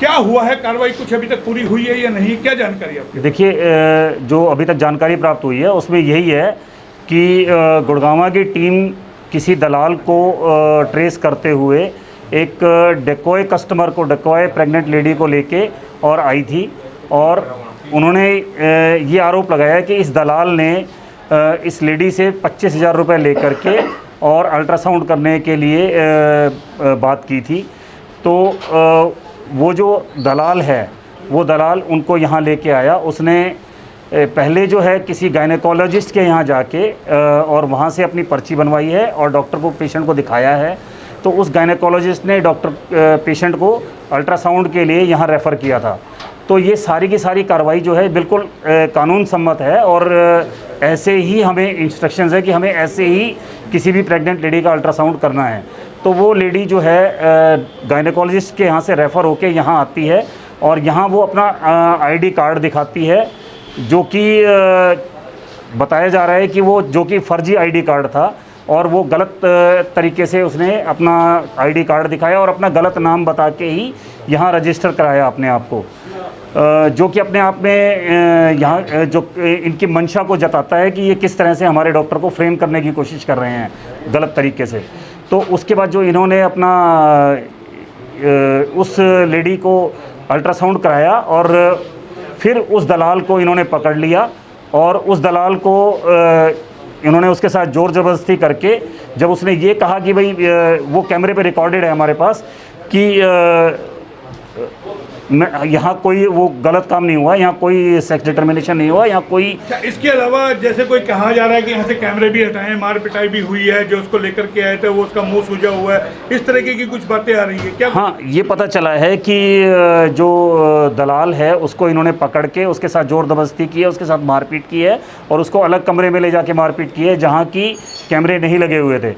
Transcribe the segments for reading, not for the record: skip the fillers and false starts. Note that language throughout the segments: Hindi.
क्या हुआ है, कार्रवाई कुछ अभी तक पूरी हुई है या नहीं, क्या जानकारी आपकी? देखिए, जो अभी तक जानकारी प्राप्त हुई है उसमें यही है कि गुड़गांव की टीम किसी दलाल को ट्रेस करते हुए एक डेकोय कस्टमर को, डेकोय प्रेग्नेंट लेडी को लेके और आई थी, और उन्होंने ये आरोप लगाया कि इस दलाल ने इस लेडी से 25,000 रुपये लेकर के और अल्ट्रासाउंड करने के लिए बात की थी। तो वो जो दलाल है, वो दलाल उनको यहाँ लेके आया। उसने पहले जो है किसी गायनेकोलॉजिस्ट के यहाँ जाके और वहाँ से अपनी पर्ची बनवाई है और डॉक्टर को, पेशेंट को दिखाया है। तो उस गायनेकोलॉजिस्ट ने पेशेंट को अल्ट्रासाउंड के लिए यहाँ रेफ़र किया था। तो ये सारी की सारी कार्रवाई जो है बिल्कुल कानून सम्मत है, और ऐसे ही हमें इंस्ट्रक्शंस है कि हमें ऐसे ही किसी भी प्रेग्नेंट लेडी का अल्ट्रासाउंड करना है। तो वो लेडी जो है गायनेकोलॉजिस्ट के यहाँ से रेफ़र होके यहाँ आती है और यहाँ वो अपना आईडी कार्ड दिखाती है, जो कि बताया जा रहा है कि वो जो कि फ़र्जी आईडी कार्ड था, और वो गलत तरीके से उसने अपना आईडी कार्ड दिखाया और अपना गलत नाम बता के ही यहाँ रजिस्टर कराया अपने आप को, जो कि अपने आप में यहाँ जो इनकी मंशा को जताता है कि ये किस तरह से हमारे डॉक्टर को फ्रेम करने की कोशिश कर रहे हैं गलत तरीके से। तो उसके बाद जो इन्होंने अपना उस लेडी को अल्ट्रासाउंड कराया और फिर उस दलाल को इन्होंने पकड़ लिया, और उस दलाल को इन्होंने उसके साथ ज़ोर ज़बरदस्ती करके, जब उसने ये कहा कि भाई वो कैमरे पे रिकॉर्डेड है हमारे पास कि यहाँ कोई वो गलत काम नहीं हुआ, यहाँ कोई सेक्स डिटर्मिनेशन नहीं हुआ, यहाँ कोई। इसके अलावा जैसे कोई कहा जा रहा है कि यहाँ से कैमरे भी हटाए, मार पिटाई भी हुई है, जो उसको लेकर के आए थे वो उसका मुंह सूजा हुआ है, इस तरीके की कुछ बातें आ रही है क्या? हाँ, ये पता चला है कि जो दलाल है उसको इन्होंने पकड़ के उसके साथ ज़ोर ज़बरदस्ती की है, उसके साथ मारपीट की है, और उसको अलग कमरे में ले जाके मारपीट की है जहाँ की कैमरे नहीं लगे हुए थे,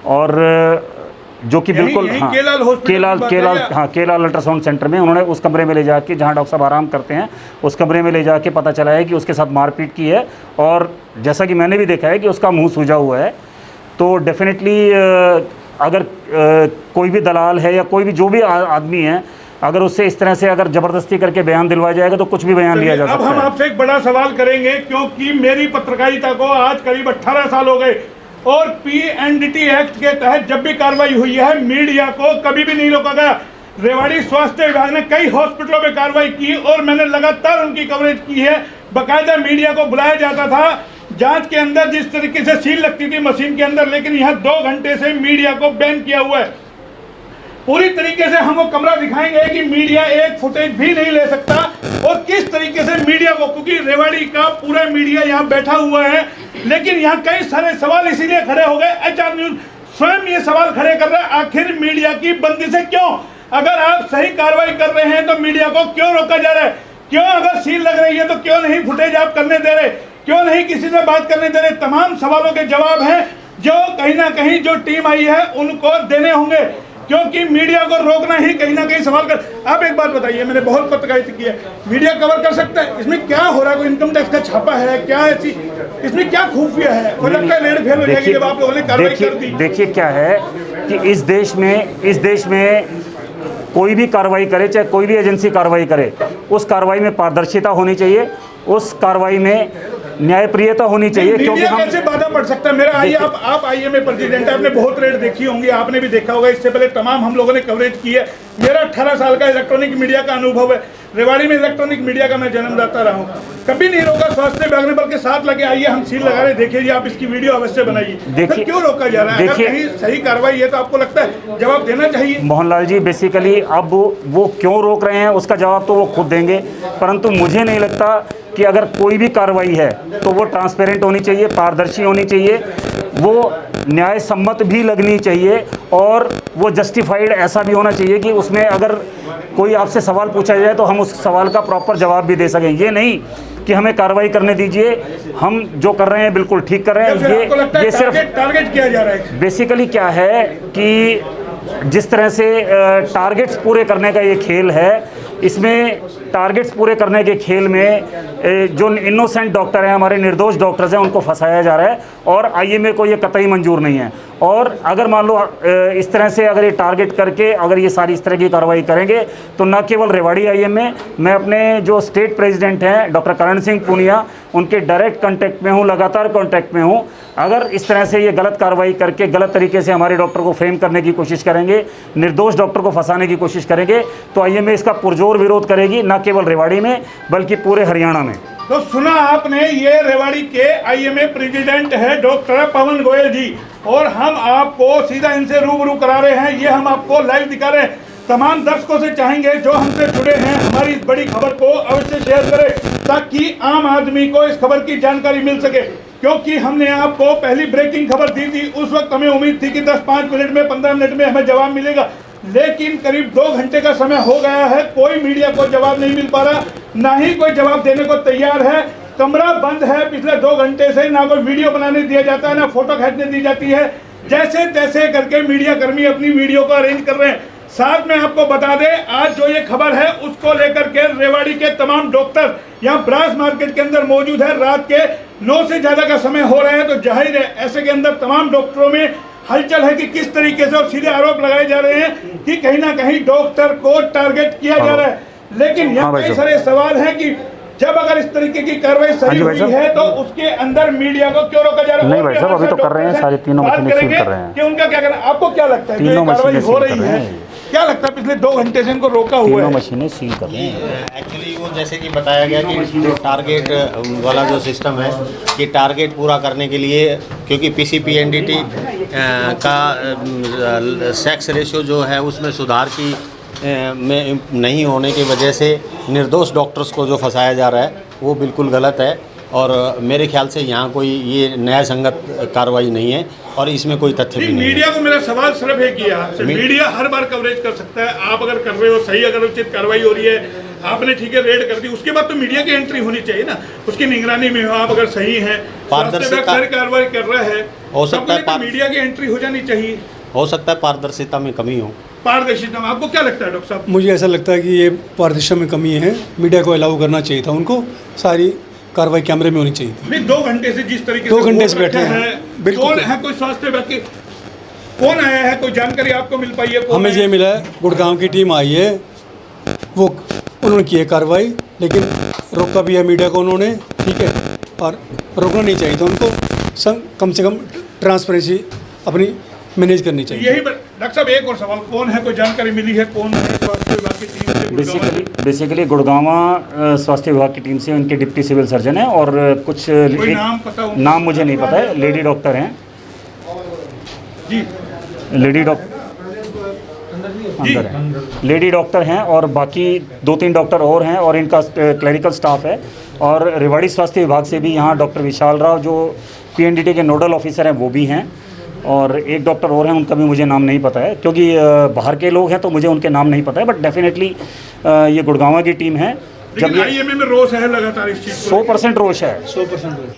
और जो कि बिल्कुल हाँ केलाल अल्ट्रासाउंड सेंटर में उन्होंने उस कमरे में ले जाके, जहाँ डॉक्टर साहब आराम करते हैं, उस कमरे में ले जाके पता चला है कि उसके साथ मारपीट की है, और जैसा कि मैंने भी देखा है कि उसका मुंह सूजा हुआ है। तो डेफिनेटली अगर कोई भी दलाल है या कोई भी जो भी आदमी है, अगर उससे इस तरह से अगर ज़बरदस्ती करके बयान दिलवाया जाएगा तो कुछ भी बयान लिया जा सकता है। अब हम आपसे एक बड़ा सवाल करेंगे, क्योंकि मेरी पत्रकारिता को आज करीब 18 साल हो गए, और पीएनडीटी एक्ट के तहत जब भी कार्रवाई हुई है मीडिया को कभी भी नहीं रोका गया। रेवाड़ी स्वास्थ्य विभाग ने कई हॉस्पिटलों में कार्रवाई की और मैंने लगातार उनकी कवरेज की है। बाकायदा मीडिया को बुलाया जाता था जांच के अंदर, जिस तरीके से सील लगती थी मशीन के अंदर, लेकिन यहाँ 2 घंटे से मीडिया को बैन किया हुआ है। पूरी तरीके से हम वो कमरा दिखाएंगे कि मीडिया एक फुटेज भी नहीं ले सकता, और किस तरीके से मीडिया को, क्योंकि रेवाड़ी का पूरा मीडिया यहाँ बैठा हुआ है, लेकिन यहाँ कई सारे सवाल इसीलिए खड़े हो गए। एचआर न्यूज स्वयं ये सवाल खड़े कर रहा है, आखिर मीडिया की बंदी से क्यों? अगर आप सही कार्रवाई कर रहे हैं तो मीडिया को क्यों रोका जा रहा है? क्यों अगर सील लग रही है तो क्यों नहीं फुटेज आप करने दे रहे? क्यों नहीं किसी से बात करने दे रहे? तमाम सवालों के जवाब हैं जो कहीं ना कहीं जो टीम आई है उनको देने होंगे, क्योंकि मीडिया को रोकना ही कहीं ना कहीं सवाल कर। आप एक बात बताइए, मैंने बहुत पत्रकारिता की है, मीडिया कवर कर सकता है? इसमें क्या हो रहा है? कोई इनकम टैक्स का छापा है क्या? ऐसी इसमें क्या खुफिया है? मुझे लगता है रेड फेल हो जाएगी जब आप लोगों ने कार्रवाई कर दी। देखिए क्या है कि इस देश में कोई भी कार्रवाई करे, चाहे कोई भी एजेंसी कार्रवाई करे, उस कार्रवाई में पारदर्शिता होनी चाहिए, उस कार्रवाई में न्यायप्रियता होनी चाहिए। क्योंकि कैसे बाधा पड़ सकता है? मेरा आइए, आप आईएमए प्रेसिडेंट, आपने बहुत रेट देखी होंगी, आपने भी देखा होगा, इससे पहले तमाम हम लोगों ने कवरेज की है। मेरा 18 साल का इलेक्ट्रॉनिक मीडिया का अनुभव है। रेवाड़ी में इलेक्ट्रॉनिक मीडिया का मैं जन्मदाता रहा हूँ, कभी नहीं रोका स्वास्थ्य विभाग ने, बल्कि साथ लगे आइए हम सील लगा रहे, देखिए जी आप इसकी वीडियो अवश्य बनाइए। देखिए क्यों रोका जा रहा है? अगर कहीं सही कार्रवाई है तो आपको लगता है जवाब देना चाहिए। मोहनलाल जी, बेसिकली अब वो क्यों रोक रहे हैं उसका जवाब तो वो खुद देंगे, परंतु मुझे नहीं लगता कि अगर कोई भी कार्रवाई है तो वो ट्रांसपेरेंट होनी चाहिए, पारदर्शी होनी चाहिए, वो न्याय सम्मत भी लगनी चाहिए, और वो जस्टिफाइड ऐसा भी होना चाहिए कि उसमें अगर कोई आपसे सवाल पूछा जाए तो हम उस सवाल का प्रॉपर जवाब भी दे सकें। ये नहीं कि हमें कार्रवाई करने दीजिए, हम जो कर रहे हैं बिल्कुल ठीक कर रहे हैं। ये सिर्फ टारगेट किया जा रहा है। बेसिकली क्या है कि जिस तरह से टारगेट्स पूरे करने का ये खेल है, इसमें टारगेट्स पूरे करने के खेल में जो इनोसेंट डॉक्टर हैं, हमारे निर्दोष डॉक्टर्स हैं, उनको फंसाया जा रहा है और आईएमए को ये कतई मंजूर नहीं है। और अगर मान लो इस तरह से अगर ये टारगेट करके अगर ये सारी इस तरह की कार्रवाई करेंगे तो न केवल रेवाड़ी आईएमए, मैं अपने जो स्टेट प्रेसिडेंट हैं डॉक्टर करण सिंह पूनिया, उनके डायरेक्ट कांटेक्ट में हूँ, लगातार कांटेक्ट में हूँ। अगर इस तरह से ये गलत कार्रवाई करके गलत तरीके से हमारे डॉक्टर को फ्रेम करने की कोशिश करेंगे, निर्दोष डॉक्टर को फंसाने की कोशिश करेंगे, तो आईएमए इसका पुरजोर विरोध करेगी, न केवल रेवाड़ी में बल्कि पूरे हरियाणा में। तो सुना आपने, ये रेवाड़ी के आईएमए प्रेसिडेंट है डॉक्टर पवन गोयल जी, और हम आपको सीधा इनसे रूबरू करा रहे हैं। ये हम आपको लाइव दिखा रहे हैं। तमाम दर्शकों से चाहेंगे जो हमसे जुड़े हैं हमारी इस बड़ी खबर को अवश्य शेयर करें ताकि आम आदमी को इस खबर की जानकारी मिल सके, क्योंकि हमने आपको पहली ब्रेकिंग खबर दी थी। उस वक्त हमें उम्मीद थी कि 10-5 मिनट में 15 मिनट में हमें जवाब मिलेगा, लेकिन करीब 2 घंटे का समय हो गया है, कोई मीडिया को जवाब नहीं मिल पा रहा, ना ही कोई जवाब देने को तैयार है। कमरा बंद है पिछले 2 घंटे से, ना कोई वीडियो बनाने दिया जाता है, ना फोटो खींचने दी जाती है। जैसे तैसे करके मीडिया कर्मी अपनी वीडियो को अरेंज कर रहे हैं। साथ में आपको बता दें, आज जो ये खबर है उसको लेकर के रेवाड़ी के तमाम डॉक्टर यहाँ ब्रास मार्केट के अंदर मौजूद है। रात के 9 से ज्यादा का समय हो रहा है, तो जाहिर है ऐसे के अंदर तमाम डॉक्टरों में हलचल है कि किस तरीके से, और सीधे आरोप लगाए जा रहे हैं कि कहीं ना कहीं डॉक्टर को टारगेट किया जा रहा है। लेकिन यहाँ कई सारे सवाल हैं कि जब अगर इस तरीके की कार्रवाई सही हुई है तो उसके अंदर मीडिया को क्यों रोका जा रहा है? नहीं भाई साहब, अभी तो कर रहे हैं, सारे तीनों मशीनें सील कर रहे हैं कि उनका क्या करना। आपको क्या लगता है जो कार्रवाई हो रही है, क्या लगता है पिछले 2 घंटे से इनको रोका हुआ है? तीनों मशीनें सील कर रहे हैं। एक्चुअली वो जैसे कि बताया गया कि जो टारगेट वाला जो सिस्टम है कि टारगेट पूरा करने के लिए, क्योंकि पीसीपीएनडीटी का सेक्स रेशियो जो है उसमें सुधार की में नहीं होने की वजह से निर्दोष डॉक्टर्स को जो फंसाया जा रहा है वो बिल्कुल गलत है। और मेरे ख्याल से यहाँ कोई ये न्याय संगत कार्रवाई नहीं है और इसमें कोई तथ्य भी नहीं है। मीडिया को मेरा सवाल सिर्फ एक ही है आपसे, मीडिया हर बार कवरेज कर सकता है, आप अगर कर रहे हो सही, अगर उचित कार्रवाई हो रही है, आपने ठीक है रेड कर दी, उसके बाद तो मीडिया की एंट्री होनी चाहिए ना, उसकी निगरानी में हो आप अगर सही है, पारदर्शिता कार्रवाई कर रहा है, हो सकता है मीडिया की एंट्री हो जानी चाहिए। हो सकता है पारदर्शिता में कमी हो। पारदर्शिता में आपको क्या लगता है डॉक्टर साहब? मुझे ऐसा लगता है कि ये पारदर्शिता में कमी है, मीडिया को अलाउ करना चाहिए था, उनको सारी कार्रवाई कैमरे में होनी चाहिए थी। नहीं, 2 घंटे से जिस तरीके 2 घंटे से बैठे हैं, कौन है, कोई स्वास्थ्य विभाग के कौन आया है, कोई जानकारी आपको मिल पाई है? हमें ये मिला है गुड़गांव की टीम आई है, वो उन्होंने की है कार्रवाई, लेकिन रोका भी है मीडिया को उन्होंने, ठीक है, और रोकना नहीं चाहिए था उनको, कम से कम ट्रांसपेरेंसी अपनी मैनेज करनी चाहिए। यही डॉक्टर साहब एक और सवाल, कौन है, कोई जानकारी मिली है कौन है स्वास्थ्य विभाग की टीम से? बेसिकली गुड़गांवा स्वास्थ्य विभाग की टीम से उनके डिप्टी सिविल सर्जन है और कुछ नाम पता? नाम मुझे नहीं पता है। लेडी डॉक्टर हैं जी, लेडी डॉक्टर अंदर है, लेडी डॉक्टर हैं और बाकी 2-3 डॉक्टर और हैं और इनका क्लरिकल स्टाफ है। और रेवाड़ी स्वास्थ्य विभाग से भी यहाँ डॉक्टर विशाल राव जो पीएनडीटी के नोडल ऑफिसर हैं वो भी हैं, और एक डॉक्टर और हैं, उनका भी मुझे नाम नहीं पता है क्योंकि बाहर के लोग हैं तो मुझे उनके नाम नहीं पता है, बट डेफिनेटली ये गुड़गांवा की टीम है। जब आईएमए में रोष है लगातार इस चीज़ 100% रोष है, 100% रोष।